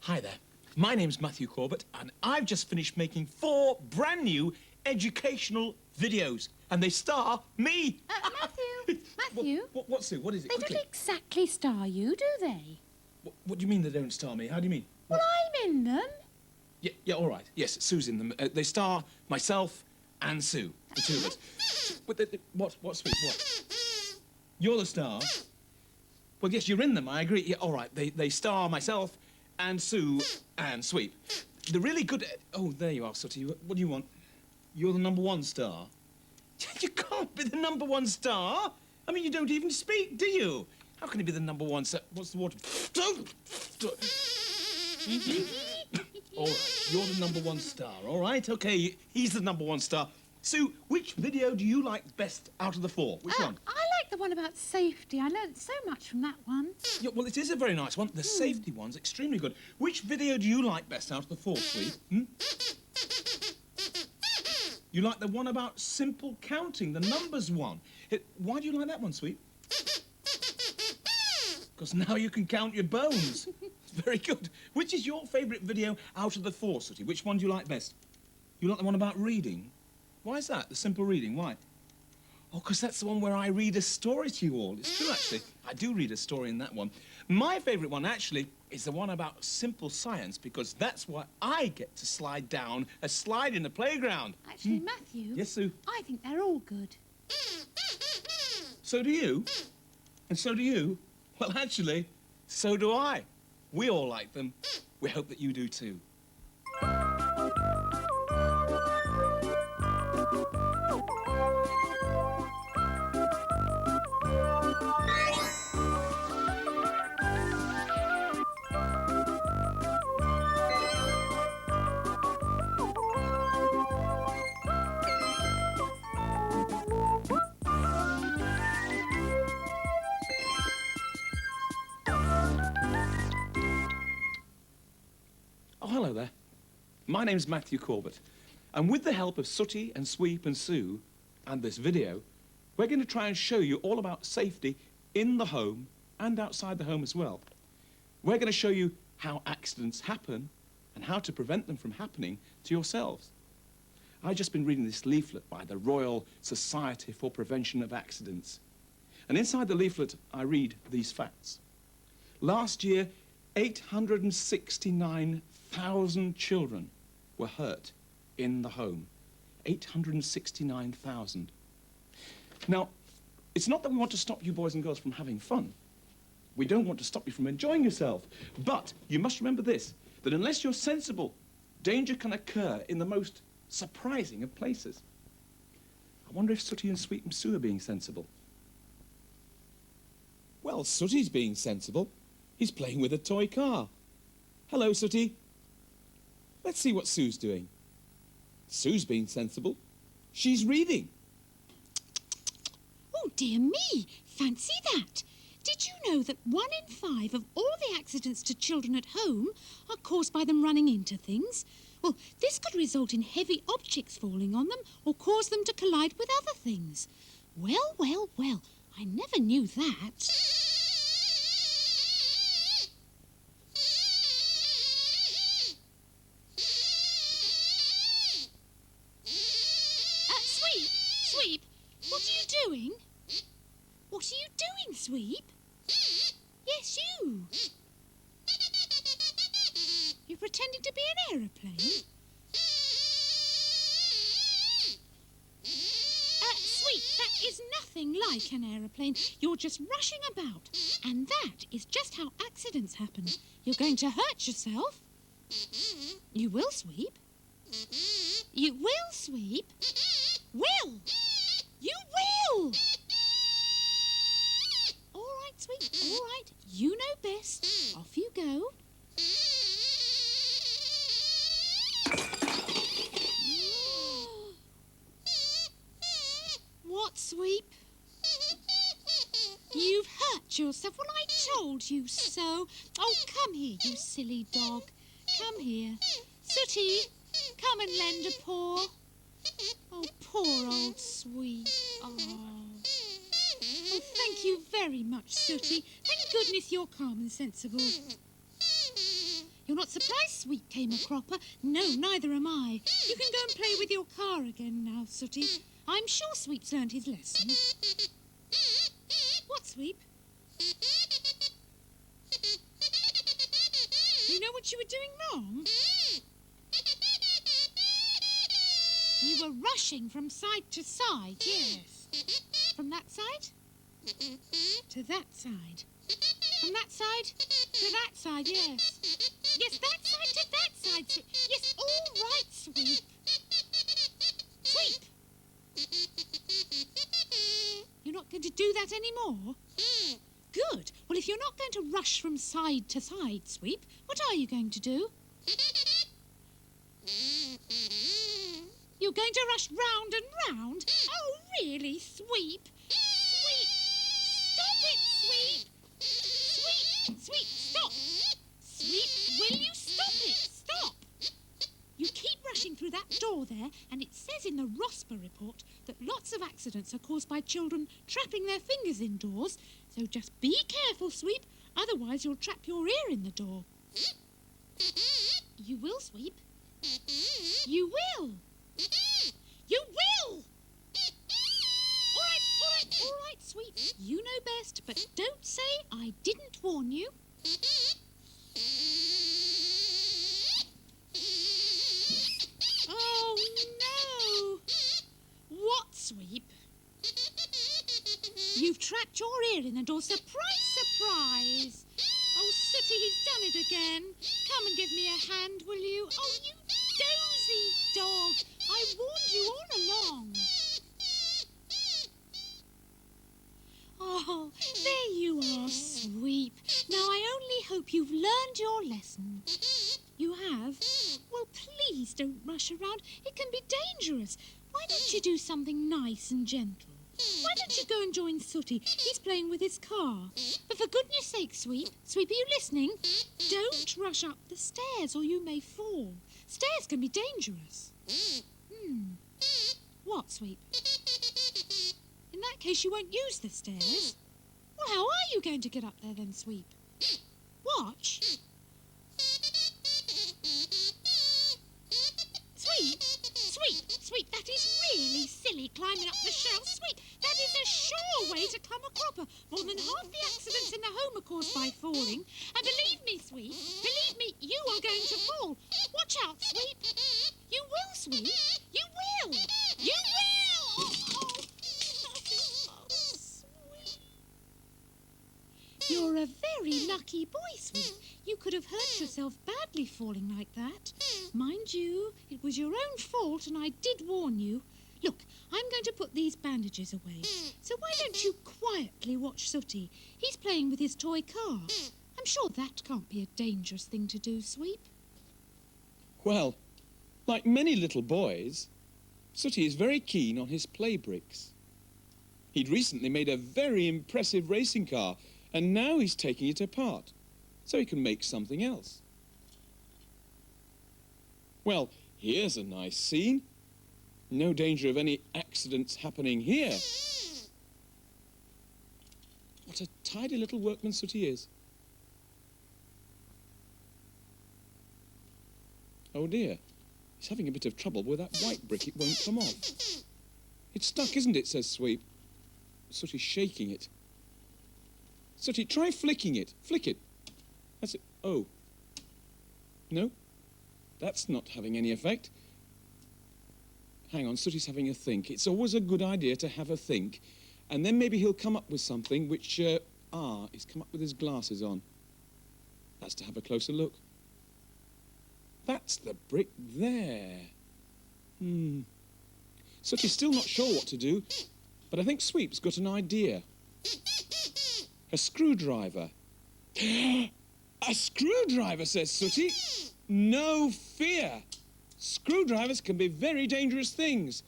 Hi there. My name's Matthew Corbett, and I've just finished making 4 brand new educational videos, and they star me. Matthew? What, Sue? What is it? They Quickly. don't exactly star you, do they? What do you mean they don't star me? How do you mean? Well, I'm in them. Yeah, all right. Yes, Sue's in them. They star myself and Sue, the two of us. What, Sweet? What? You're the star? Well, yes, you're in them, I agree. Yeah, all right. They star myself and Sue and Sweep. The really good... Oh, there you are, Sooty. What do you want? You're the #1 star? You can't be the #1 star. I mean, you don't even speak, do you? How can you be the #1 star? What's the water? All right, you're the #1 star, all right? OK, he's the #1 star. Sue, which video do you like best out of the 4? Which one? I like the one about safety. I learned so much from that one. Yeah, well, it is a very nice one. The safety one's extremely good. Which video do you like best out of the 4, Sweet? You like the one about simple counting, the numbers one. Why do you like that one, Sweet? Because now you can count your bones. Very good. Which is your favourite video out of the 4, Sooty? Which one do you like best? You like the one about reading? Why is that? The simple reading, why? Oh, because that's the one where I read a story to you all. It's true, actually. I do read a story in that one. My favourite one, actually, is the one about simple science, because that's where I get to slide down a slide in the playground. Actually, Matthew... Yes, Sue? I think they're all good. So do you? And so do you? Well, actually, so do I. We all like them. We hope that you do too. Oh, hello there. My name's Matthew Corbett, and with the help of Sooty and Sweep and Sue and this video, we're going to try and show you all about safety in the home and outside the home as well. We're going to show you how accidents happen and how to prevent them from happening to yourselves. I've just been reading this leaflet by the Royal Society for Prevention of Accidents, and inside the leaflet I read these facts. Last year, 869,000 children were hurt in the home. 869,000. Now, it's not that we want to stop you boys and girls from having fun. We don't want to stop you from enjoying yourself. But you must remember this, that unless you're sensible, danger can occur in the most surprising of places. I wonder if Sooty and Sweet and Sue are being sensible. Well, Sooty's being sensible. He's playing with a toy car. Hello, Sooty. Let's see what Sue's doing. Sue's being sensible. She's reading. Oh, dear me. Fancy that. Did you know that 1 in 5 of all the accidents to children at home are caused by them running into things? Well, this could result in heavy objects falling on them or cause them to collide with other things. Well, well, well, I never knew that. Sweep, what are you doing? What are you doing, Sweep? Yes, you. You're pretending to be an aeroplane? Sweep, that is nothing like an aeroplane. You're just rushing about. And that is just how accidents happen. You're going to hurt yourself. You will, Sweep. You will, Sweep. Will! You will! All right, Sweep, all right. You know best. Off you go. What, Sweep? You've hurt yourself. Well, I told you so. Oh, come here, you silly dog. Come here. Sooty, come and lend a paw. Oh, poor old Sweep. Oh, thank you very much, Sooty. Thank goodness you're calm and sensible. You're not surprised Sweep came a cropper? No, neither am I. You can go and play with your car again now, Sooty. I'm sure Sweep's learned his lesson. What, Sweep? You know what you were doing wrong? You were rushing from side to side, yes. From that side to that side. From that side to that side, yes. Yes, that side to that side. Yes, all right, Sweep. Sweep! You're not going to do that anymore? Good. Well, if you're not going to rush from side to side, Sweep, what are you going to do? You're going to rush round and round? Oh, really, Sweep? Sweep! Stop it, Sweep! Sweep! Sweep, stop! Sweep, will you stop it? Stop! You keep rushing through that door there, and it says in the ROSPA report that lots of accidents are caused by children trapping their fingers indoors. So just be careful, Sweep, otherwise you'll trap your ear in the door. You will, Sweep. You will. You will! All right, Sweep. You know best, but don't say I didn't warn you. Oh, no! What, Sweep? You've trapped your ear in the door. Surprise, surprise! Oh, Sooty, he's done it again. Come and give me a hand, will you? Oh, you dozy dog! I warned you all along. Oh, there you are, Sweep. Now, I only hope you've learned your lesson. You have? Well, please don't rush around. It can be dangerous. Why don't you do something nice and gentle? Why don't you go and join Sooty? He's playing with his car. But for goodness sake, Sweep, are you listening? Don't rush up the stairs or you may fall. Stairs can be dangerous. What, Sweep? In that case, you won't use the stairs. Well, how are you going to get up there then, Sweep? Watch. Sweep, that is really silly, climbing up the shelf. Sweep, that is a sure way to come a cropper. More than half the accidents in the home are caused by falling. And believe me, Sweep, you are going to fall. Watch out, Sweep. You will, Sweep. You will. You will. Sweep. You're a very lucky boy, Sweep. You could have hurt yourself badly falling like that. Mind you, it was your own fault and I did warn you. Look, I'm going to put these bandages away. So why don't you quietly watch Sooty? He's playing with his toy car. I'm sure that can't be a dangerous thing to do, Sweep. Well, like many little boys, Sooty is very keen on his play bricks. He'd recently made a very impressive racing car, and now he's taking it apart, so he can make something else. Well, here's a nice scene. No danger of any accidents happening here. What a tidy little workman Sooty is. Oh dear, he's having a bit of trouble with that white brick. It won't come off. It's stuck, isn't it, says Sweep. Sooty's shaking it. Sooty, try flicking it. Flick it. That's it. Oh. No, that's not having any effect. Hang on, Sooty's having a think. It's always a good idea to have a think, and then maybe he'll come up with something which, he's come up with his glasses on. That's to have a closer look. That's the brick there. Sooty's still not sure what to do, but I think Sweep's got an idea. A screwdriver. A screwdriver, says Sooty. No fear. Screwdrivers can be very dangerous things.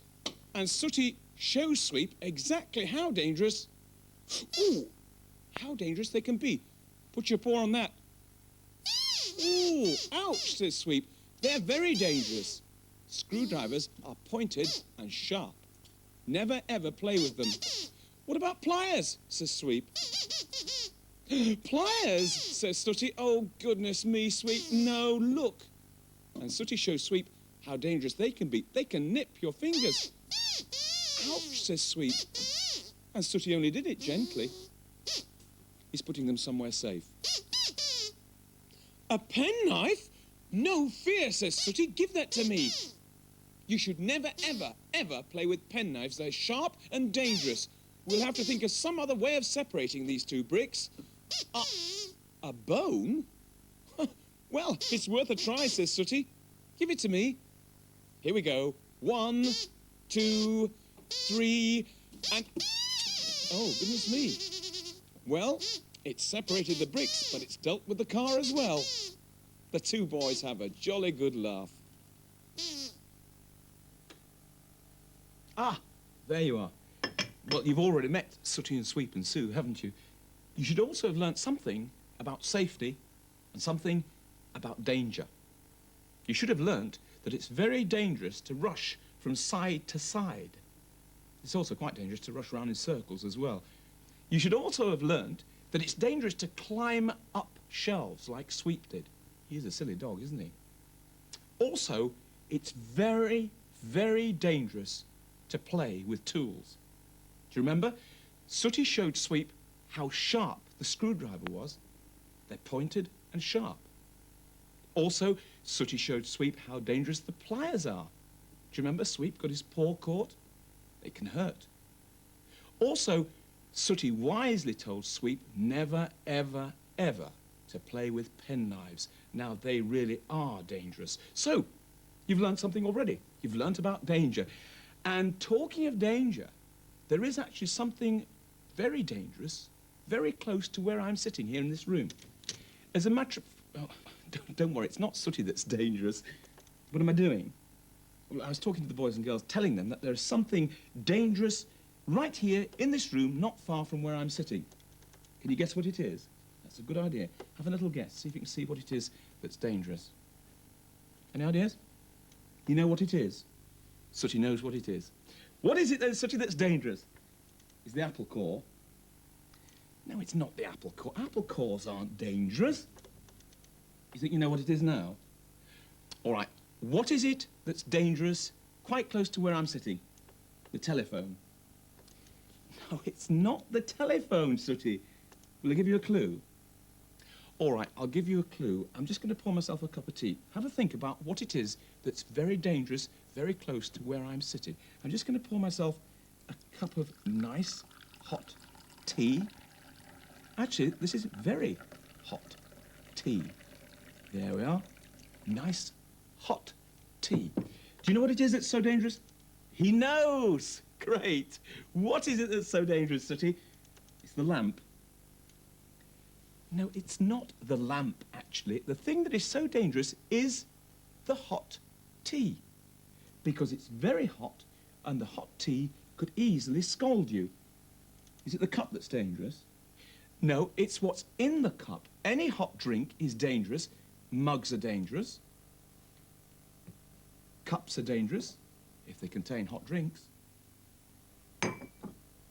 And Sooty shows Sweep exactly how dangerous... Ooh, how dangerous they can be. Put your paw on that. Ooh, ouch, says Sweep. They're very dangerous. Screwdrivers are pointed and sharp. Never, ever play with them. What about pliers, says Sweep. Pliers, says Sooty. Oh, goodness me, Sweep. No, look. And Sooty shows Sweep how dangerous they can be. They can nip your fingers. Ouch, says Sweep. And Sooty only did it gently. He's putting them somewhere safe. A penknife? No fear, says Sooty. Give that to me. You should never, ever, ever play with penknives. They're sharp and dangerous. We'll have to think of some other way of separating these two bricks. A bone? Well, it's worth a try, says Sooty. Give it to me. Here we go. 1, 2, 3, and... Oh, goodness me. Well, it's separated the bricks, but it's dealt with the car as well. The two boys have a jolly good laugh. Ah, there you are. Well, you've already met Sooty and Sweep and Sue, haven't you? You should also have learnt something about safety and something about danger. You should have learnt that it's very dangerous to rush from side to side. It's also quite dangerous to rush around in circles as well. You should also have learnt that it's dangerous to climb up shelves like Sweep did. He's a silly dog, isn't he? Also, it's very, very dangerous to play with tools. Do you remember? Sooty showed Sweep how sharp the screwdriver was. They're pointed and sharp. Also, Sooty showed Sweep how dangerous the pliers are. Do you remember Sweep got his paw caught? It can hurt. Also, Sooty wisely told Sweep never, ever, ever to play with penknives. Now, they really are dangerous. So, you've learned something already. You've learnt about danger. And talking of danger, there is actually something very dangerous, very close to where I'm sitting here in this room. As a matter of... Oh, don't worry, it's not Sooty that's dangerous. What am I doing? Well, I was talking to the boys and girls, telling them that there's something dangerous right here in this room, not far from where I'm sitting. Can you guess what it is? That's a good idea. Have a little guess. See if you can see what it is that's dangerous. Any ideas? You know what it is? Sooty knows what it is. What is it then, Sooty, that's dangerous? Is the apple core? No, it's not the apple core. Apple cores aren't dangerous. You think you know what it is now? All right. What is it that's dangerous quite close to where I'm sitting? The telephone. No, it's not the telephone, Sooty. Will I give you a clue? All right, I'll give you a clue. I'm just going to pour myself a cup of tea. Have a think about what it is that's very dangerous, very close to where I'm sitting. I'm just going to pour myself a cup of nice, hot tea. Actually, this is very hot tea. There we are. Nice, hot tea. Do you know what it is that's so dangerous? He knows! Great. What is it that's so dangerous, Sooty? It's the lamp. No, it's not the lamp, actually. The thing that is so dangerous is the hot tea. Because it's very hot, and the hot tea could easily scald you. Is it the cup that's dangerous? No, it's what's in the cup. Any hot drink is dangerous. Mugs are dangerous. Cups are dangerous if they contain hot drinks.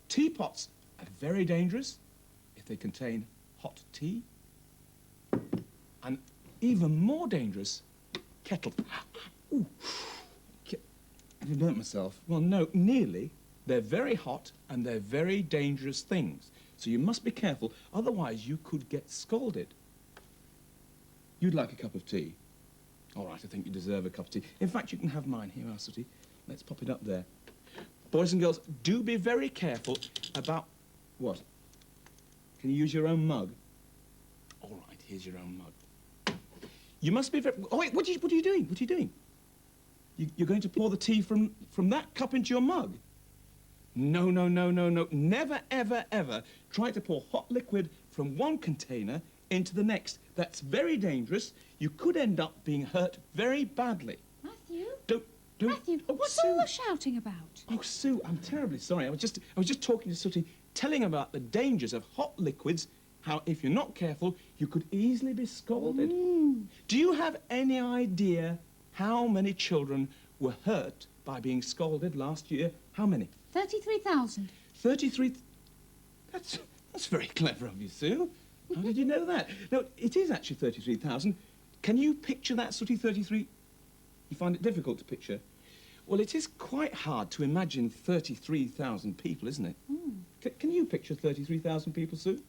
Teapots are very dangerous if they contain hot tea. And even more dangerous, kettles. Ooh. I've burnt myself. Well, no, nearly. They're very hot and they're very dangerous things. So you must be careful, otherwise you could get scalded. You'd like a cup of tea? All right, I think you deserve a cup of tea. In fact, you can have mine. Here, Sooty. Let's pop it up there. Boys and girls, do be very careful about... What? Can you use your own mug? All right, here's your own mug. You must be very... Oh, wait, what are you doing? What are you doing? You're going to pour the tea from that cup into your mug? No, no, no, no, no. Never, ever, ever try to pour hot liquid from one container into the next. That's very dangerous. You could end up being hurt very badly. Matthew? Don't... Matthew, Oh, what's Sue. all the shouting about? Oh, Sue, I'm terribly sorry. I was just talking to Sooty, telling him about the dangers of hot liquids, how if you're not careful, you could easily be scalded. Do you have any idea how many children were hurt by being scalded last year? How many? 33,000. 33... That's very clever of you, Sue. How did you know that? No, it is actually 33,000. Can you picture that, Sooty, 33? You find it difficult to picture? Well, it is quite hard to imagine 33,000 people, isn't it? Can you picture 33,000 people, Sue?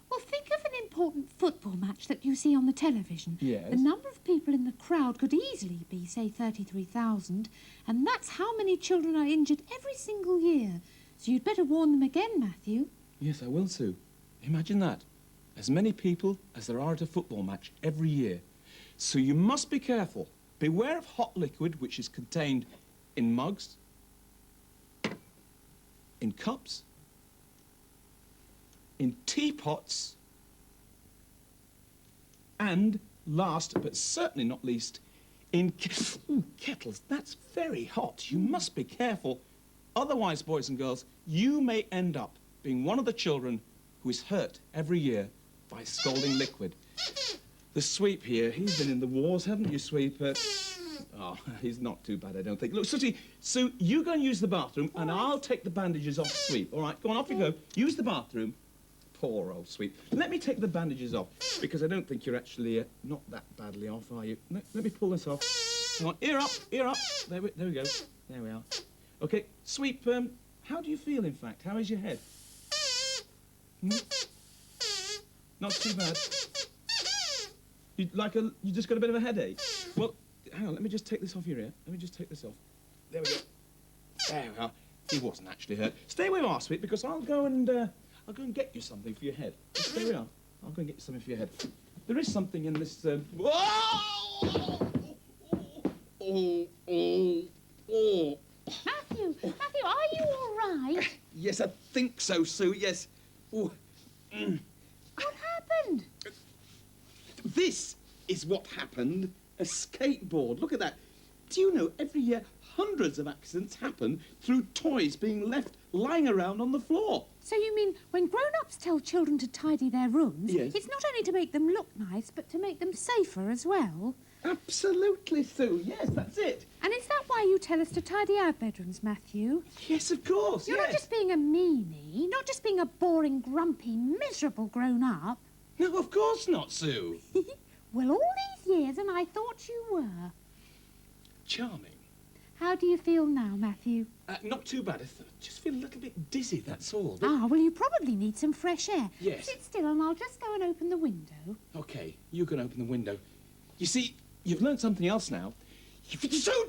Well, think of an important football match that you see on the television. Yes. The number of people in the crowd could easily be, say, 33,000, and that's how many children are injured every single year. So you'd better warn them again, Matthew. Yes, I will, Sue. Imagine that. As many people as there are at a football match every year. So you must be careful. Beware of hot liquid, which is contained in mugs, in cups, in teapots, and last but certainly not least, in kettles. That's very hot. You must be careful. Otherwise, boys and girls, you may end up being one of the children who is hurt every year by scalding liquid. The Sweep here, he's been in the wars, haven't you, Sweep? Oh, he's not too bad, I don't think. Look, Sooty, Sue, you go and use the bathroom, and I'll take the bandages off Sweep. All right, go on, off you go. Use the bathroom. Poor old Sweep. Let me take the bandages off, because I don't think you're actually not that badly off, are you? Let me pull this off. Come on, ear up, ear up. There we go. There we are. Okay, Sweep, how do you feel, in fact? How is your head? Not too bad. You just got a bit of a headache? Well, hang on, let me just take this off your ear. Let me just take this off. There we go. There we are. He wasn't actually hurt. Stay where you are, Sweet, because I'll go and get you something for your head. Just stay where you are. I'll go and get you something for your head. There is something in this. Matthew, are you all right? Yes, I think so, Sue. Yes. Ooh. What happened? This is what happened. A skateboard. Look at that. Do you know, every year, hundreds of accidents happen through toys being left lying around on the floor. So you mean when grown-ups tell children to tidy their rooms, Yes. it's not only to make them look nice, but to make them safer as well? Absolutely, Sue. Yes, that's it. And is that why you tell us to tidy our bedrooms, Matthew? Yes, of course, You're yes. not just being a meanie, not just being a boring, grumpy, miserable grown-up. No, of course not, Sue. Well, all these years, and I thought you were. Charming. How do you feel now, Matthew? Not too bad. I just feel a little bit dizzy, that's all. Ah, well, you probably need some fresh air. Yes. Sit still and I'll just go and open the window. OK, you can open the window. You see, you've learned something else now. Sue,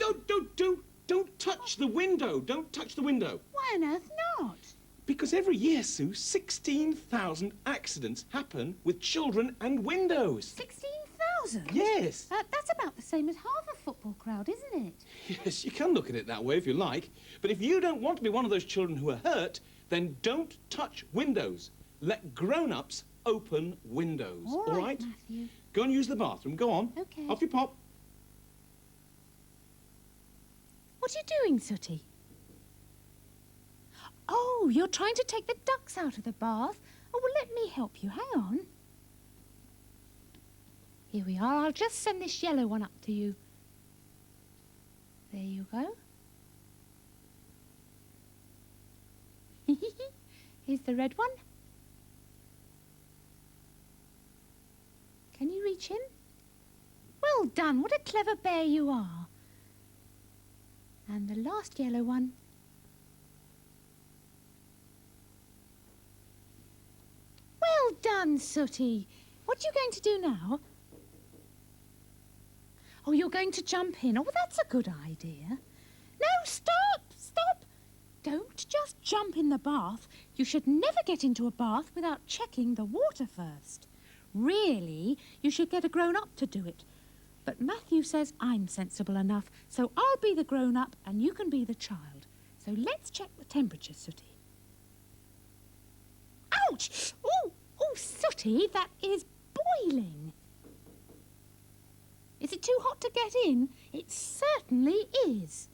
don't touch the window. Don't touch the window. Why on earth not? Because every year, Sue, 16,000 accidents happen with children and windows. 16,000? Yes. That's about the same as half a football crowd, isn't it? Yes, you can look at it that way if you like. But if you don't want to be one of those children who are hurt, then don't touch windows. Let grown-ups open windows. All right, Matthew. Go and use the bathroom. Go on. OK. Off you pop. What are you doing, Sooty? Oh, you're trying to take the ducks out of the bath? Oh, well, let me help you. Hang on. Here we are. I'll just send this yellow one up to you. There you go. Here's the red one. Can you reach in? Well done. What a clever bear you are. And the last yellow one. Well done, Sooty. What are you going to do now? Oh, you're going to jump in. Oh, well, that's a good idea. No, stop! Stop! Don't just jump in the bath. You should never get into a bath without checking the water first. Really, you should get a grown-up to do it. But Matthew says I'm sensible enough, so I'll be the grown-up and you can be the child. So let's check the temperature, Sooty. Ouch! Oh, Sooty, that is boiling. Is it too hot to get in? It certainly is.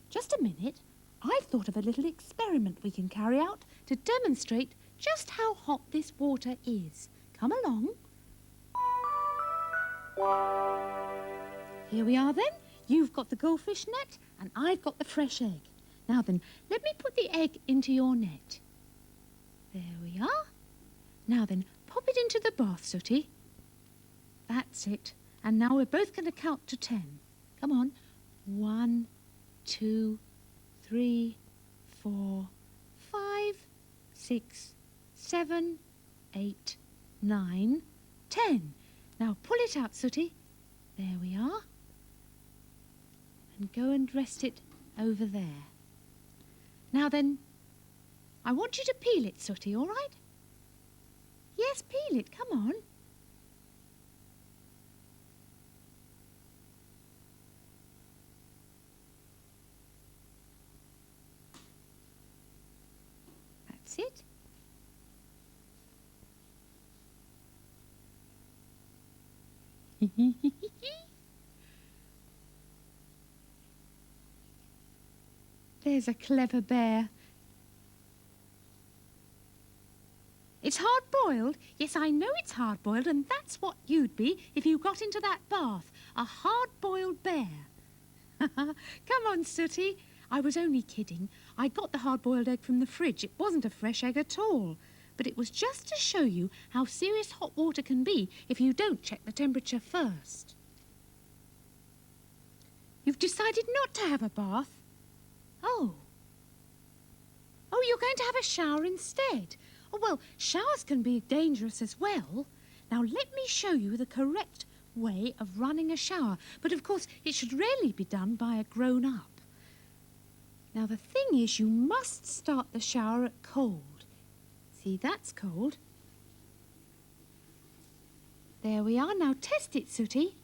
Just a minute. I've thought of a little experiment we can carry out to demonstrate just how hot this water is. Come along. Here we are then. You've got the goldfish net and I've got the fresh egg. Now then, let me put the egg into your net. There we are. Now then, pop it into the bath, Sooty. That's it. And now we're both going to count to 10. Come on. 1, 2, 3, 4, 5, 6, 7, 8, 9, 10. Now pull it out, Sooty. There we are. And go and rest it over there. Now then, I want you to peel it, Sooty, all right? Yes, peel it, come on. That's it. There's a clever bear. It's hard-boiled. Yes, I know it's hard-boiled, and that's what you'd be if you got into that bath. A hard-boiled bear. Come on, Sooty. I was only kidding. I got the hard-boiled egg from the fridge. It wasn't a fresh egg at all. But it was just to show you how serious hot water can be if you don't check the temperature first. You've decided not to have a bath? Oh. Oh, you're going to have a shower instead? Oh, well, showers can be dangerous as well. Now, let me show you the correct way of running a shower. But, of course, it should rarely be done by a grown-up. Now, the thing is, you must start the shower at cold. See, that's cold. There we are. Now, test it, Sooty.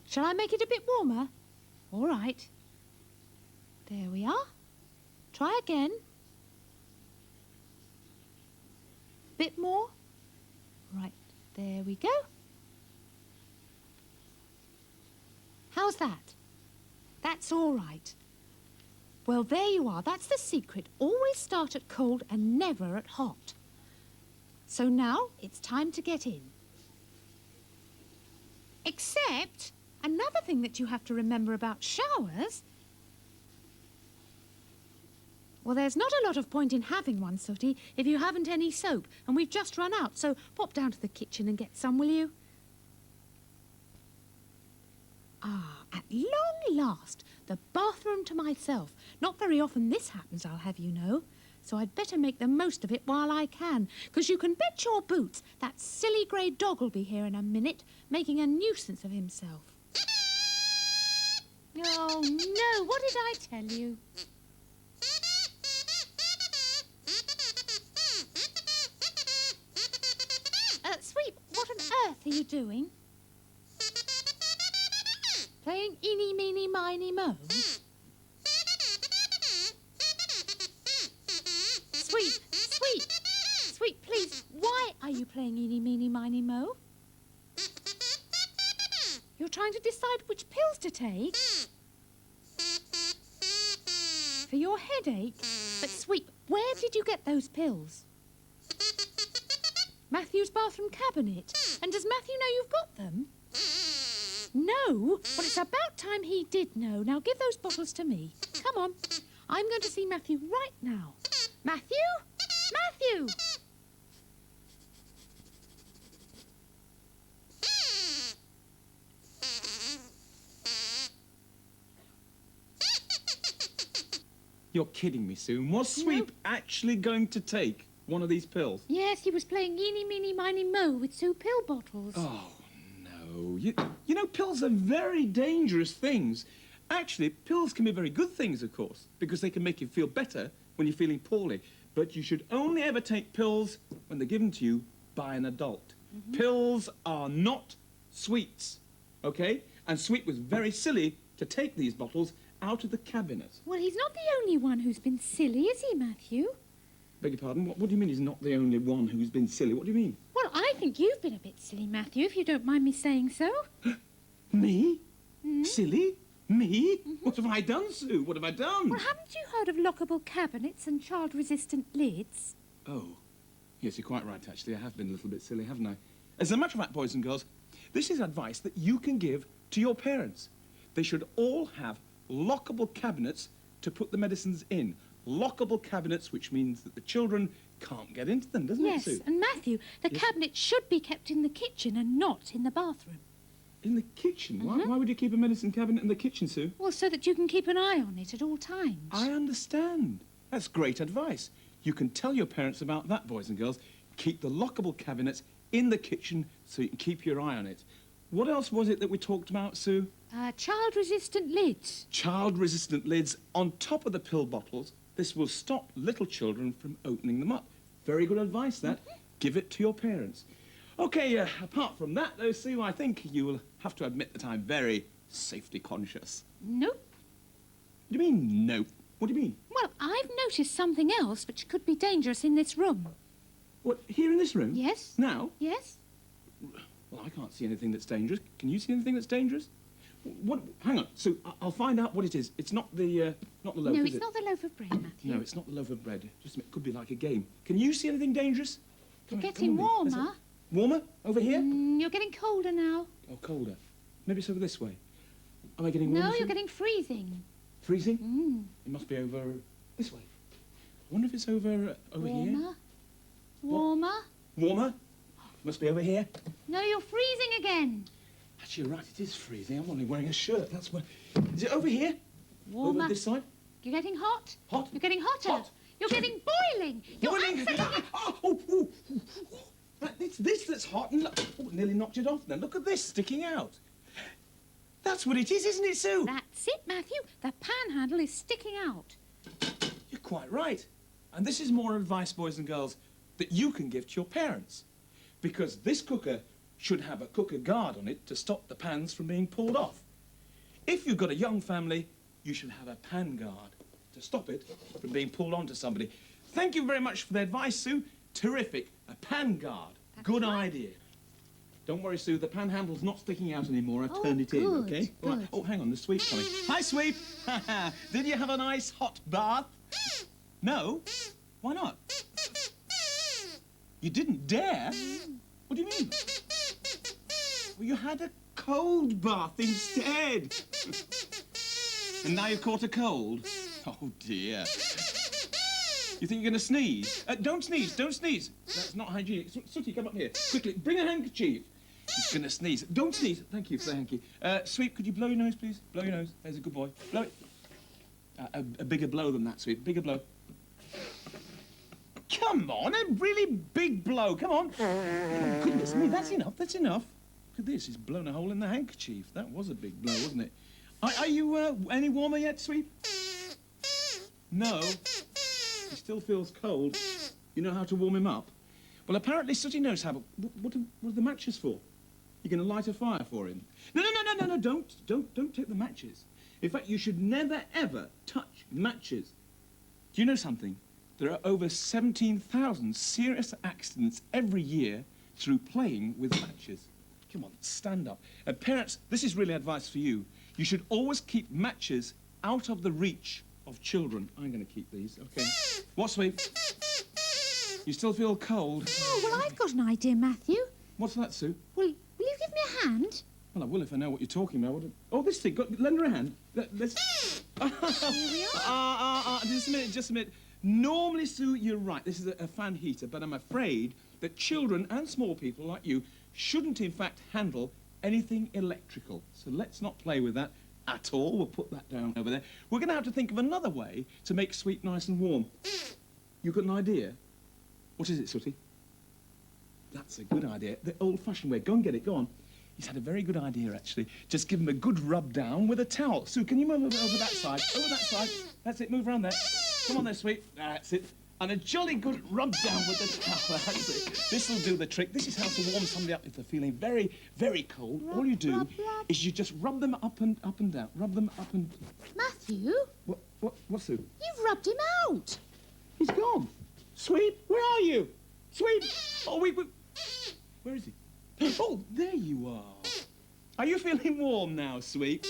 Shall I make it a bit warmer? All right. There we are. Try again. Bit more. Right, there we go. How's that? That's all right. Well, there you are. That's the secret. Always start at cold and never at hot. So now it's time to get in. Except another thing that you have to remember about showers. Well, there's not a lot of point in having one, Sooty, if you haven't any soap, and we've just run out, so pop down to the kitchen and get some, will you? Ah, at long last, the bathroom to myself. Not very often this happens, I'll have you know. So I'd better make the most of it while I can, because you can bet your boots that silly grey dog will be here in a minute, making a nuisance of himself. Oh, no, what did I tell you? Sweep, what on earth are you doing? Playing eeny, meeny, miny, moe? Sweep, Sweep, Sweep, please, why are you playing eeny, meeny, miny, moe? You're trying to decide which pills to take? For your headache? But Sweep, where did you get those pills? Matthew's bathroom cabinet? And does Matthew know you've got them? No? Well, it's about time he did know. Now give those bottles to me. Come on. I'm going to see Matthew right now. Matthew? Matthew! You're kidding me, Sue. Was Sweep actually going to take one of these pills? Yes, he was playing eeny, meeny, miny, moe with 2 pill bottles. Oh, no. You know, pills are very dangerous things. Actually, pills can be very good things, of course, because they can make you feel better when you're feeling poorly. But you should only ever take pills when they're given to you by an adult. Pills are not sweets, OK? And Sweep was very silly to take these bottles out of the cabinet. Well, he's not the only one who's been silly, is he, Matthew? Beg your pardon? What do you mean he's not the only one who's been silly? What do you mean? Well, I think you've been a bit silly, Matthew, if you don't mind me saying so. Me? Silly? Me? What have I done, Sue? What have I done? Well, haven't you heard of lockable cabinets and child-resistant lids? Oh, yes, you're quite right, actually. I have been a little bit silly, haven't I? As a matter of fact, boys and girls, this is advice that you can give to your parents. They should all have lockable cabinets to put the medicines in. Lockable cabinets, which means that the children can't get into them, doesn't it, Yes, Sue? and Matthew, the Yes. cabinet should be kept in the kitchen and not in the bathroom. In the kitchen? Why would you keep a medicine cabinet in the kitchen, Sue? Well, so that you can keep an eye on it at all times. I understand. That's great advice. You can tell your parents about that, boys and girls. Keep the lockable cabinets in the kitchen so you can keep your eye on it. What else was it that we talked about, Sue? Child-resistant lids. Child-resistant lids on top of the pill bottles. This will stop little children from opening them up. Very good advice, that. Give it to your parents. OK, apart from that, though, Sue, I think you will have to admit that I'm very safety conscious. Nope. What do you mean, no? What do you mean? Well, I've noticed something else which could be dangerous in this room. What, here in this room? Yes? Now? Yes? Well, I can't see anything that's dangerous. Can you see anything that's dangerous? What? Hang on, Sue, I'll find out what it is. It's not the loaf, No, is it's it? not the loaf of bread, Matthew. No, it's not the loaf of bread. Just a minute, it could be like a game. Can you see anything dangerous? You're Come on, getting come on, then. warmer. Warmer? Over here? You're getting colder now. Oh, colder. Maybe it's over this way. Am I getting warmer? No, Sue? you're getting freezing. Freezing? It must be over this way. I wonder if it's over here. Warmer. Warmer. Warmer? Must be over here. No, you're freezing again. Actually, you're right, it is freezing. I'm only wearing a shirt. That's where... Is it over here? Warmer. Over this side? You're getting hot. Hot? You're getting hotter. Hot. You're getting boiling. You're Boiling. absolutely... It's this that's hot and... Oh, it nearly knocked it off then. Look at this sticking out. That's what it is, isn't it, Sue? That's it, Matthew. The panhandle is sticking out. You're quite right. And this is more advice, boys and girls, that you can give to your parents. Because this cooker should have a cooker guard on it to stop the pans from being pulled off. If you've got a young family, you should have a pan guard to stop it from being pulled onto somebody. Thank you very much for the advice, Sue. Terrific. A pan guard. Good idea. Don't worry, Sue. The pan handle's not sticking out anymore. I've turned it in, good, OK? good. Right. Oh, hang on. There's Sweep coming. Hi, Sweep. Did you have a nice hot bath? No? Why not? You didn't dare? What do you mean? Well, you had a cold bath instead. And now you've caught a cold? Oh, dear. You think you're going to sneeze? Don't sneeze, don't sneeze. That's not hygienic. Sooty, come up here. Quickly, bring a handkerchief. He's going to sneeze. Don't sneeze. Thank you for the hanky. Sweep, could you blow your nose, please? Blow your nose. There's a good boy. Blow it. A bigger blow than that, Sweep. Bigger blow. Come on, a really big blow. Come on. Oh, goodness me, that's enough. That's enough. Look at this. He's blown a hole in the handkerchief. That was a big blow, wasn't it? Are you any warmer yet, Sweep? No. He still feels cold. You know how to warm him up? Well, apparently Sooty knows how, but what are the matches for? You're going to light a fire for him? No, don't take the matches. In fact, you should never, ever touch matches. Do you know something? There are over 17,000 serious accidents every year through playing with matches. Come on, stand up. Parents, this is really advice for you. You should always keep matches out of the reach of children. I'm going to keep these, OK? What, Sweep? You still feel cold? Oh, well, I've got an idea, Matthew. What's that, Sue? Will you give me a hand? Well, I will if I know what you're talking about. Oh, this thing. Lend her a hand. Let's... Here we are. Just a minute. Normally, Sue, you're right. This is a fan heater, but I'm afraid that children and small people like you shouldn't, in fact, handle anything electrical. So let's not play with that at all. We'll put that down over there. We're going to have to think of another way to make Sweep nice and warm. You got an idea? What is it, Sooty? That's a good idea. The old-fashioned way. Go and get it. Go on. He's had a very good idea, actually. Just give him a good rub down with a towel. Sue, can you move over that side? Over that side. That's it. Move around there. Come on there, Sweep. That's it. And a jolly good rub down with the towel. That's it. This will do the trick. This is how to warm somebody up if they're feeling very, very cold. All you do rub. is you just rub them up and down. Rub them up and... Matthew, What, Sue? you've rubbed him out. He's gone. Sweep, where are you? Sweep. Oh, wait. Where is he? Oh, there you are. Are you feeling warm now, Sweep?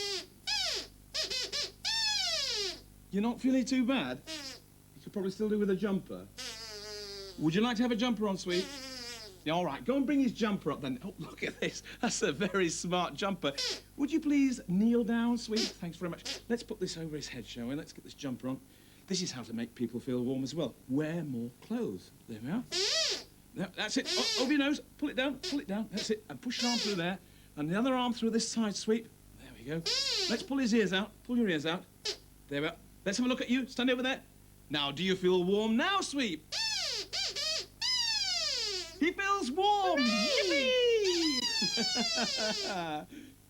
You're not feeling too bad? You could probably still do with a jumper. Would you like to have a jumper on, Sweep? Yeah, all right, go and bring his jumper up then. Oh, look at this. That's a very smart jumper. Would you please kneel down, Sweep? Thanks very much. Let's put this over his head, shall we? Let's get this jumper on. this is how to make people feel warm as well. Wear more clothes. There we are. Now, that's it. Over your nose. Pull it down. Pull it down. That's it. And push your arm through there. And the other arm through this side sweep. There we go. Let's pull his ears out. Pull your ears out. There we are. Let's have a look at you. Stand over there. Now, do you feel warm now, Sweep? He feels warm. Yippee!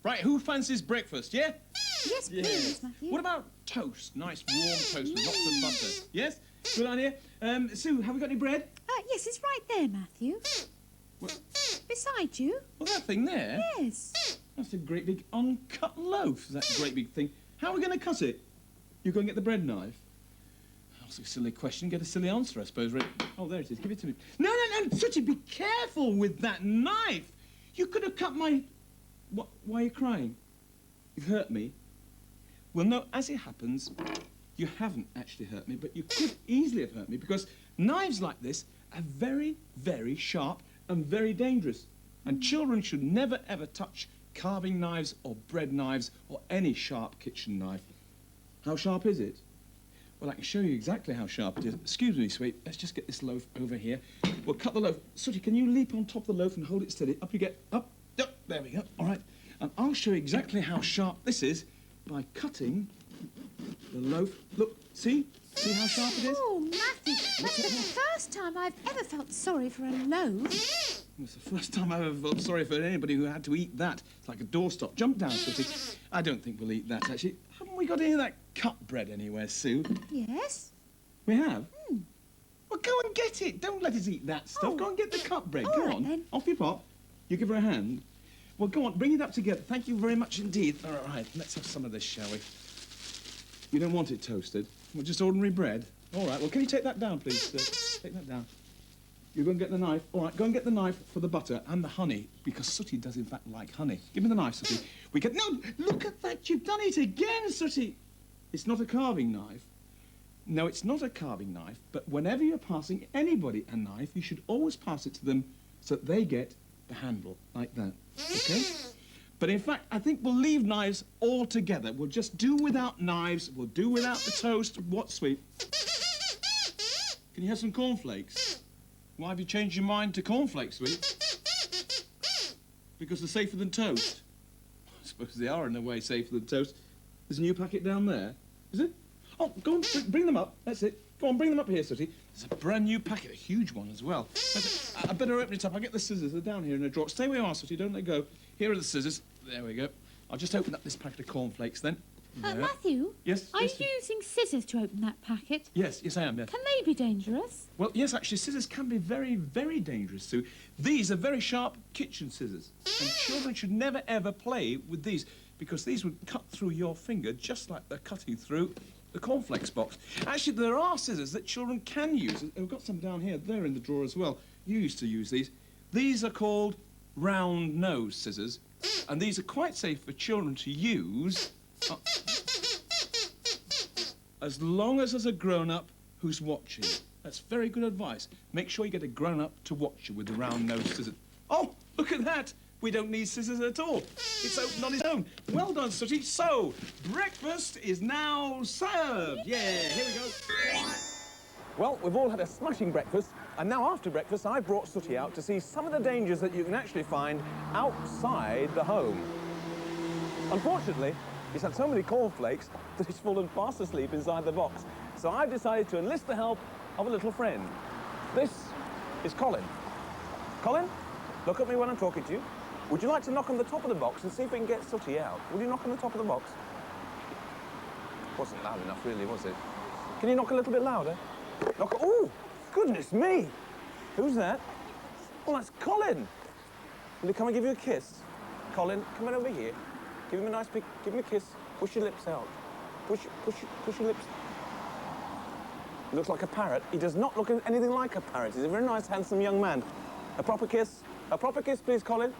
Right, who fancies breakfast, yeah? Yes, please, Matthew. What about toast? Nice warm toast with lots of butter. Yes? Good idea. Sue, have we got any bread? Yes, it's right there, Matthew. Well, Beside you. well, that thing there? Yes. That's a great big uncut loaf, that great big thing. How are we going to cut it? You go and get the bread knife? That's a silly question. Get a silly answer, I suppose. Right? Oh, there it is. Give it to me. No, no, no, Sooty, be careful with that knife. You could have cut my... What? Why are you crying? You've hurt me. Well, no, as it happens, you haven't actually hurt me, but you could easily have hurt me because knives like this are very, very sharp and very dangerous. And children should never, ever touch carving knives or bread knives or any sharp kitchen knife. How sharp is it? Well, I can show you exactly how sharp it is. Excuse me, Sweep. Let's just get this loaf over here. We'll cut the loaf. Sooty, can you leap on top of the loaf and hold it steady? Up you get. Up. Up. There we go. All right. And I'll show you exactly how sharp this is by cutting the loaf. Look, see? See how sharp it is? Oh, Matthew, that's the first time I've ever felt sorry for a loaf. It's the first time I've ever felt sorry for anybody who had to eat that. It's like a doorstop. Jump down, Sooty. I don't think we'll eat that, actually. Haven't we got any of that cut bread anywhere, Sue? Yes. We have? Well, go and get it. Don't let us eat that stuff. Oh. Go and get the cut bread. All Go right, on. then. Off you pop. You give her a hand. Well, go on. Bring it up together. Thank you very much indeed. All right. Let's have some of this, shall we? You don't want it toasted? Well, just ordinary bread? All right. Well, can you take that down, please, sir? Take that down. You go and get the knife. All right, go and get the knife for the butter and the honey, because Sooty does, in fact, like honey. Give me the knife, Sooty. We can... No, look at that. You've done it again, Sooty. It's not a carving knife. No, it's not a carving knife, but whenever you're passing anybody a knife, you should always pass it to them so that they get the handle, like that, okay? But in fact, I think we'll leave knives altogether. We'll just do without knives. We'll do without the toast. What, Sweet? Can you have some cornflakes? Why have you changed your mind to cornflakes, Sweet? Because they're safer than toast. I suppose they are, in a way, safer than toast. There's a new packet down there. Is it? Oh, go on, bring them up. That's it. Go on, bring them up here, Sooty. There's a brand new packet, a huge one as well. I better open it up. I'll get the scissors. They're down here in a drawer. Stay where you are, Sooty. Don't let go. Here are the scissors. There we go. I'll just open up this packet of cornflakes then. There. Matthew? Yes? Are Yes, you using scissors to open that packet? Yes, I am, yes. Can they be dangerous? Well, yes, actually, scissors can be very, very dangerous, Sue. These are very sharp kitchen scissors, and children should never, ever play with these, because these would cut through your finger just like they're cutting through the cornflakes box. Actually, there are scissors that children can use. We've got some down here. They're in the drawer as well. You used to use these. These are called round nose scissors, and these are quite safe for children to use as long as there's a grown-up who's watching. That's very good advice. Make sure you get a grown-up to watch you with the round nose scissors. Oh, look at that. We don't need scissors at all. It's open on its own. Well done, Sooty. So, breakfast is now served. Yeah, here we go. Well, we've all had a smashing breakfast, and now after breakfast, I brought Sooty out to see some of the dangers that you can actually find outside the home. Unfortunately, he's had so many cornflakes that he's fallen fast asleep inside the box. So I've decided to enlist the help of a little friend. This is Colin. Colin, look at me when I'm talking to you. Would you like to knock on the top of the box and see if we can get Sooty out? Will you knock on the top of the box? Wasn't loud enough, really, was it? Can you knock a little bit louder? Knock. Oh, goodness me! Who's that? Well, that's Colin. Will he come and give you a kiss? Colin, come on over here. Give him a nice big, give him a kiss. Push your lips out. Push your lips. He looks like a parrot. He does not look anything like a parrot. He's a very nice, handsome young man. A proper kiss. A proper kiss, please, Colin.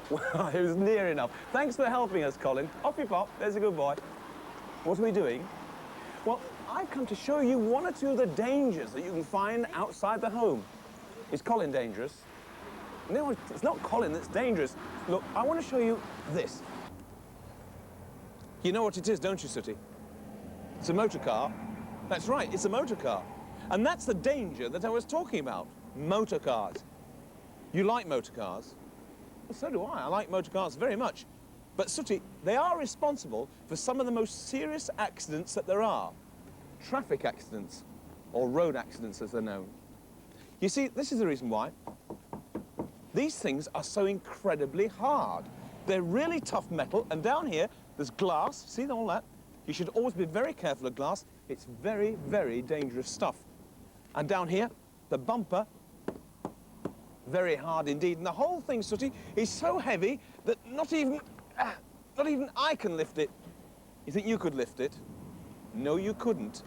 Well, it was near enough. Thanks for helping us, Colin. Off you pop. There's a good boy. What are we doing? Well, I've come to show you one or two of the dangers that you can find outside the home. Is Colin dangerous? No, it's not Colin that's dangerous. Look, I want to show you this. You know what it is, don't you, Sooty? It's a motor car. That's right, it's a motor car. And that's the danger that I was talking about. Motor cars. You like motor cars? Well, so do I. I like motor cars very much. But Sooty, they are responsible for some of the most serious accidents that there are. Traffic accidents, or road accidents as they're known. You see, this is the reason why. These things are so incredibly hard. They're really tough metal, and down here, there's glass. See all that? You should always be very careful of glass. It's very, very dangerous stuff. And down here, the bumper, very hard indeed. And the whole thing, Sooty, is so heavy that not even I can lift it. You think you could lift it? No, you couldn't.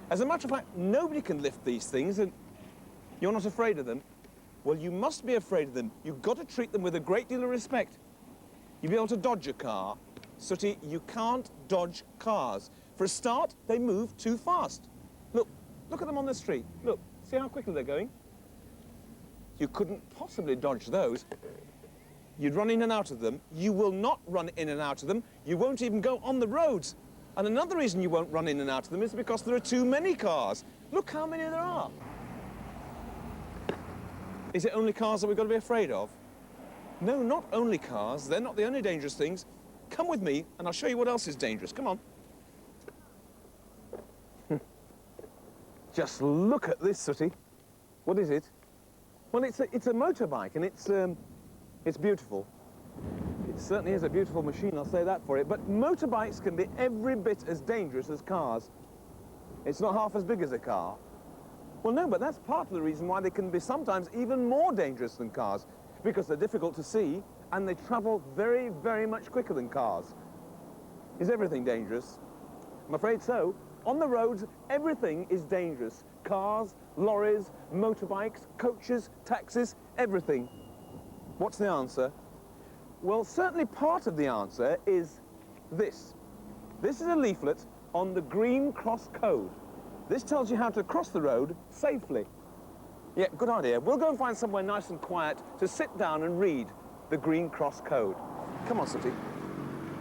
As a matter of fact, nobody can lift these things, and you're not afraid of them. Well, you must be afraid of them. You've got to treat them with a great deal of respect. You'll be able to dodge a car. Sooty, you can't dodge cars. For a start, they move too fast. Look at them on the street. Look, see how quickly they're going? You couldn't possibly dodge those. You'd run in and out of them. You will not run in and out of them. You won't even go on the roads. And another reason you won't run in and out of them is because there are too many cars. Look how many there are. Is it only cars that we've got to be afraid of? No, not only cars. They're not the only dangerous things. Come with me, and I'll show you what else is dangerous. Come on. Just look at this, Sooty. What is it? Well, it's a motorbike, and it's beautiful. It certainly is a beautiful machine, I'll say that for it. But motorbikes can be every bit as dangerous as cars. It's not half as big as a car. Well, no, but that's part of the reason why they can be sometimes even more dangerous than cars, because they're difficult to see, and they travel very, very much quicker than cars. Is everything dangerous? I'm afraid so. On the roads, everything is dangerous. Cars, lorries, motorbikes, coaches, taxis, everything. What's the answer? Well, certainly part of the answer is this. This is a leaflet on the Green Cross Code. This tells you how to cross the road safely. Yeah, good idea. We'll go and find somewhere nice and quiet to sit down and read the Green Cross Code. Come on, Sooty.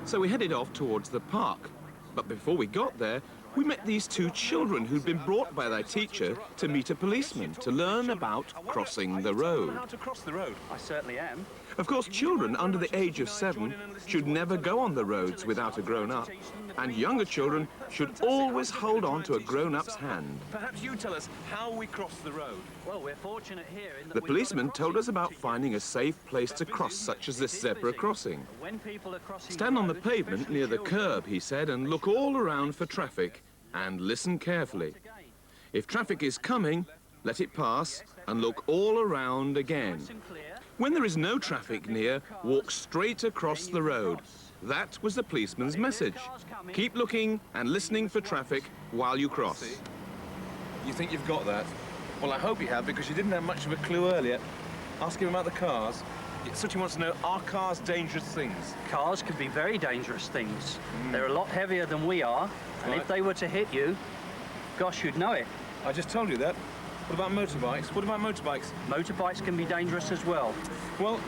So we headed off towards the park. But before we got there, we met these two children who'd been brought by their teacher to meet a policeman to learn about crossing the road. How to cross the road? I certainly am. Of course, children under the age of 7 should never go on the roads without a grown-up, and younger children should always hold on to a grown-up's hand. Perhaps you tell us how we cross the road. Well, we're fortunate here in that The policeman told us about finding a safe place to cross, such as this zebra crossing. when people are crossing Stand on the pavement near the curb, he said, and look all around for traffic, and listen carefully. If traffic is coming, let it pass, and look all around again. When there is no traffic near, walk straight across the road. That was the policeman's message. Keep looking and listening for traffic while you cross. You think you've got that? Well, I hope you have, because you didn't have much of a clue earlier. Ask him about the cars. Sooty wants to know, are cars dangerous things? Cars can be very dangerous things. They're a lot heavier than we are, and Right. if they were to hit you, gosh, you'd know it. I just told you that. What about motorbikes? What about motorbikes? Motorbikes can be dangerous as well. Well,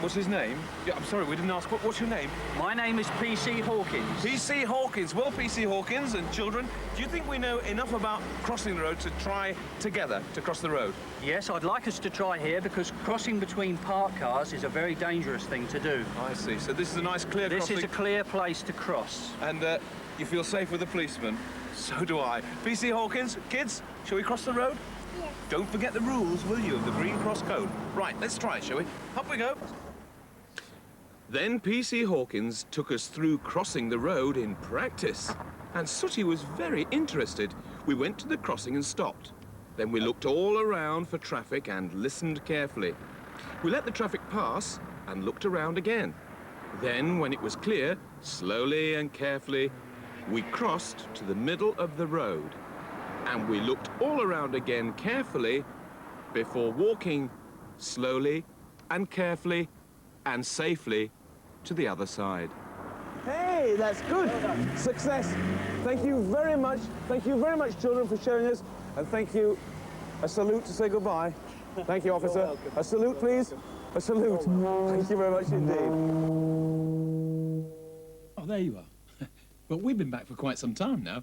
what's his name? Yeah, I'm sorry, we didn't ask. What's your name? My name is P.C. Hawkins. P.C. Hawkins. Well, P.C. Hawkins and children, do you think we know enough about crossing the road to try together to cross the road? Yes, I'd like us to try here because crossing between parked cars is a very dangerous thing to do. I see. So this is a nice clear This crossing. is a clear place to cross. And you feel safe with the policeman? So do I. P.C. Hawkins, kids, shall we cross the road? Yes. Don't forget the rules, will you, of the Green Cross Code? Right, let's try, shall we? Up we go. Then P.C. Hawkins took us through crossing the road in practice. And Sooty was very interested. We went to the crossing and stopped. Then we looked all around for traffic and listened carefully. We let the traffic pass and looked around again. Then, when it was clear, slowly and carefully, we crossed to the middle of the road. And we looked all around again carefully before walking slowly and carefully and safely to the other side. Hey, that's good. Success. Thank you very much. Thank you very much, children, for sharing this. And thank you. A salute to say goodbye. Thank you, officer. A salute, please. A salute. Thank you very much indeed. Oh, there you are. Well, we've been back for quite some time now.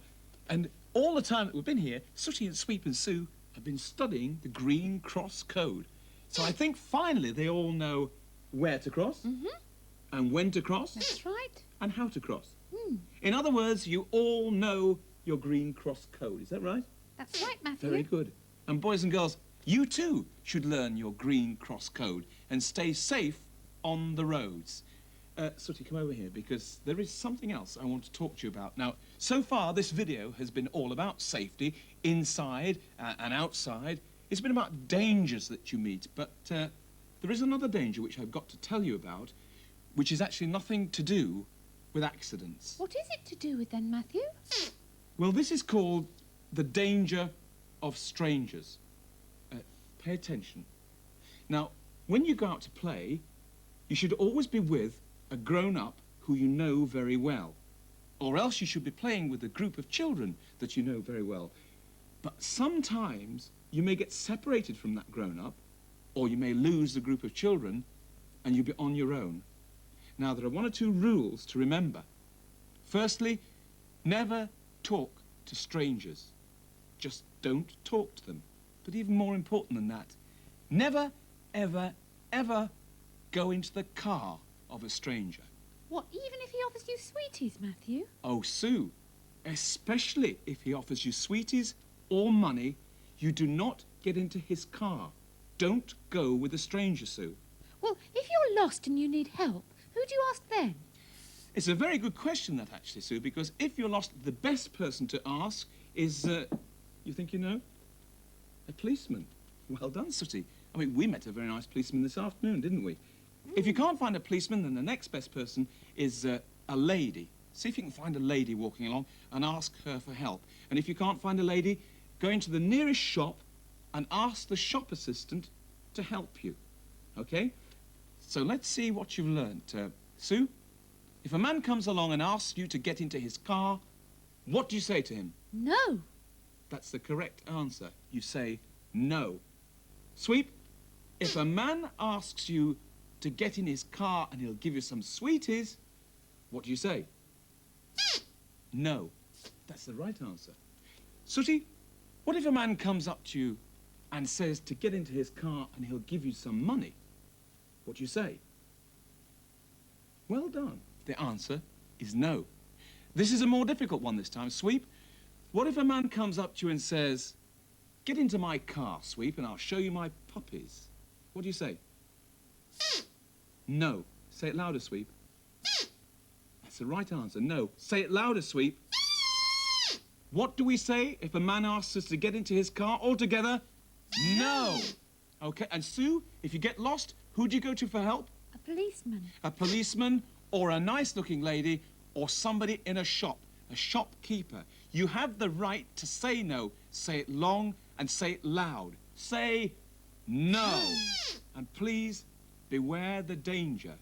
And all the time that we've been here, Sooty and Sweep and Sue have been studying the Green Cross Code. So I think finally they all know where to cross, and when to cross, That's right. and how to cross. In other words, you all know your Green Cross Code. Is that right? That's right, Matthew. Very good. And boys and girls, you too should learn your Green Cross Code and stay safe on the roads. Sooty, come over here, because there is something else I want to talk to you about. Now, so far, this video has been all about safety, inside and outside. It's been about dangers that you meet, but there is another danger which I've got to tell you about, which is actually nothing to do with accidents. What is it to do with then, Matthew? Well, this is called the danger of strangers. Pay attention. Now, when you go out to play, you should always be with a grown-up who you know very well. Or else you should be playing with a group of children that you know very well. But sometimes you may get separated from that grown-up, or you may lose the group of children, and you'll be on your own. Now, there are one or two rules to remember. Firstly, never talk to strangers. Just don't talk to them. But even more important than that, never, ever, ever go into the car of a stranger. What, even if he offers you sweeties, Matthew? Oh, Sue, especially if he offers you sweeties or money, you do not get into his car. Don't go with a stranger, Sue. Well, if you're lost and you need help, who do you ask then? It's a very good question, that, actually, Sue, because if you're lost, the best person to ask is, you think you know? A policeman. Well done, Sooty. I mean, we met a very nice policeman this afternoon, didn't we? If you can't find a policeman, then the next best person is a lady. See if you can find a lady walking along and ask her for help. And if you can't find a lady, go into the nearest shop and ask the shop assistant to help you. Okay? So let's see what you've learnt. Sue, if a man comes along and asks you to get into his car, what do you say to him? No. That's the correct answer. You say no. Sweep, if a man asks you to get in his car and he'll give you some sweeties, what do you say? No. That's the right answer. Sooty, what if a man comes up to you and says to get into his car and he'll give you some money? What do you say? Well done. The answer is no. This is a more difficult one this time. Sweep, what if a man comes up to you and says, get into my car, Sweep, and I'll show you my puppies? What do you say? No. Say it louder, Sweep. That's the right answer. No. Say it louder, Sweep. What do we say if a man asks us to get into his car altogether? No. Okay, and Sue, if you get lost, who do you go to for help? A policeman. A policeman or a nice-looking lady or somebody in a shop, a shopkeeper. You have the right to say no. Say it long and say it loud. Say no. And please beware the danger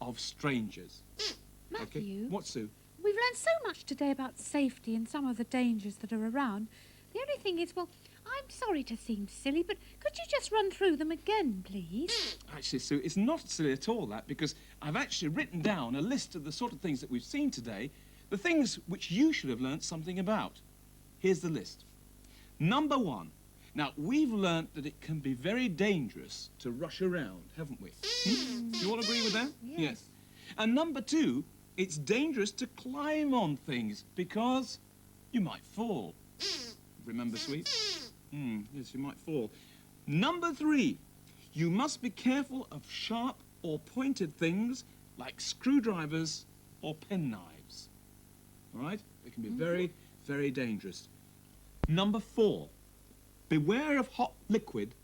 of strangers. Matthew? Okay? What, Sue? We've learned so much today about safety and some of the dangers that are around. The only thing is, well, I'm sorry to seem silly, but could you just run through them again, please? Actually, Sue, it's not silly at all, that, because I've actually written down a list of the sort of things that we've seen today, the things which you should have learnt something about. Here's the list. Number one. Now, we've learnt that it can be very dangerous to rush around, haven't we? Do you all agree with that? Yes. And number two, it's dangerous to climb on things because you might fall. Remember, Sweep? Yes, you might fall. Number three, you must be careful of sharp or pointed things like screwdrivers or penknives. All right? They can be very, very dangerous. Number four, beware of hot liquid.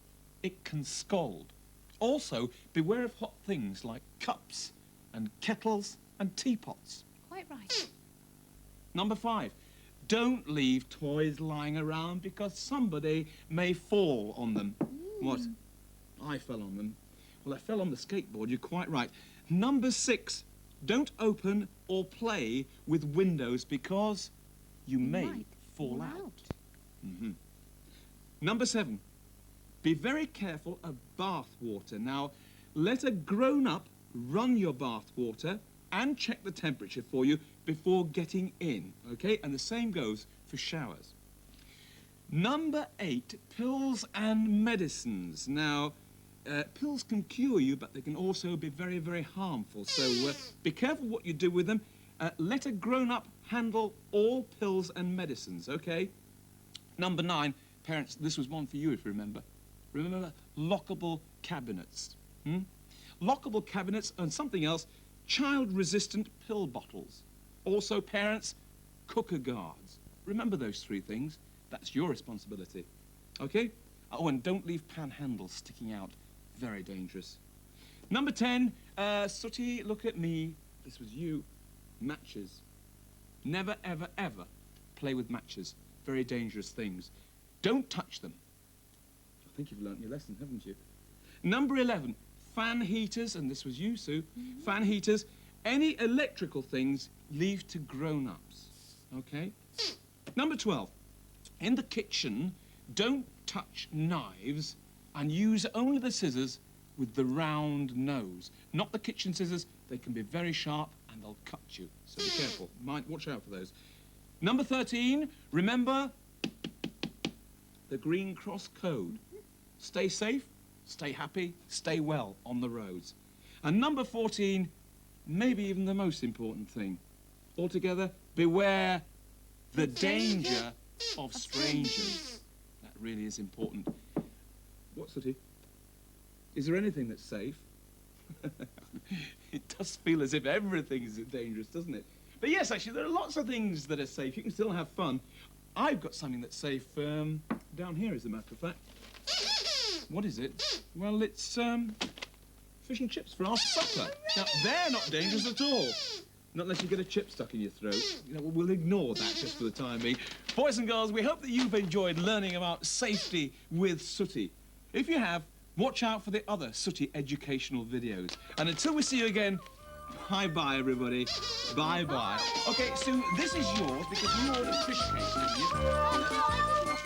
It can scald. Also, beware of hot things like cups and kettles and teapots. Quite right. Number five, don't leave toys lying around because somebody may fall on them. What? I fell on them. Well, I fell on the skateboard, you're quite right. Number six, don't open or play with windows because you may might fall out. Number seven, be very careful of bath water. Now, let a grown-up run your bath water and check the temperature for you before getting in, okay? And the same goes for showers. Number 8, pills and medicines. Now, pills can cure you, but they can also be very, very harmful. So be careful what you do with them. Let a grown-up handle all pills and medicines, okay? Number 9, parents, this was one for you if you remember. Remember, lockable cabinets. Lockable cabinets and something else, child-resistant pill bottles. Also, parents, cooker guards. Remember those 3 things. That's your responsibility, okay? Oh, and don't leave pan handles sticking out. Very dangerous. Number 10, Sooty, look at me. This was you. Matches. Never, ever, ever play with matches. Very dangerous things. Don't touch them. I think you've learnt your lesson, haven't you? Number 11, fan heaters, and this was you, Sue. Fan heaters. Any electrical things, leave to grown-ups, okay? Number 12, in the kitchen, don't touch knives and use only the scissors with the round nose. Not the kitchen scissors, they can be very sharp and they'll cut you. So be careful, watch out for those. Number 13, remember the Green Cross Code. Stay safe, stay happy, stay well on the roads. And number 14, maybe even the most important thing. Altogether, beware the danger of strangers. That really is important. What, Sooty? Is there anything that's safe? It does feel as if everything is dangerous, doesn't it? But yes, actually, there are lots of things that are safe. You can still have fun. I've got something that's safe down here, as a matter of fact. What is it? Well, it's fish and chips for our supper. Now, they're not dangerous at all. Not unless you get a chip stuck in your throat. You know, we'll ignore that just for the time being. Boys and girls, we hope that you've enjoyed learning about safety with Sooty. If you have, watch out for the other Sooty educational videos. And until we see you again, bye-bye, everybody. Bye-bye. Okay, Sue, this is yours because you ordered fish cake, didn't you?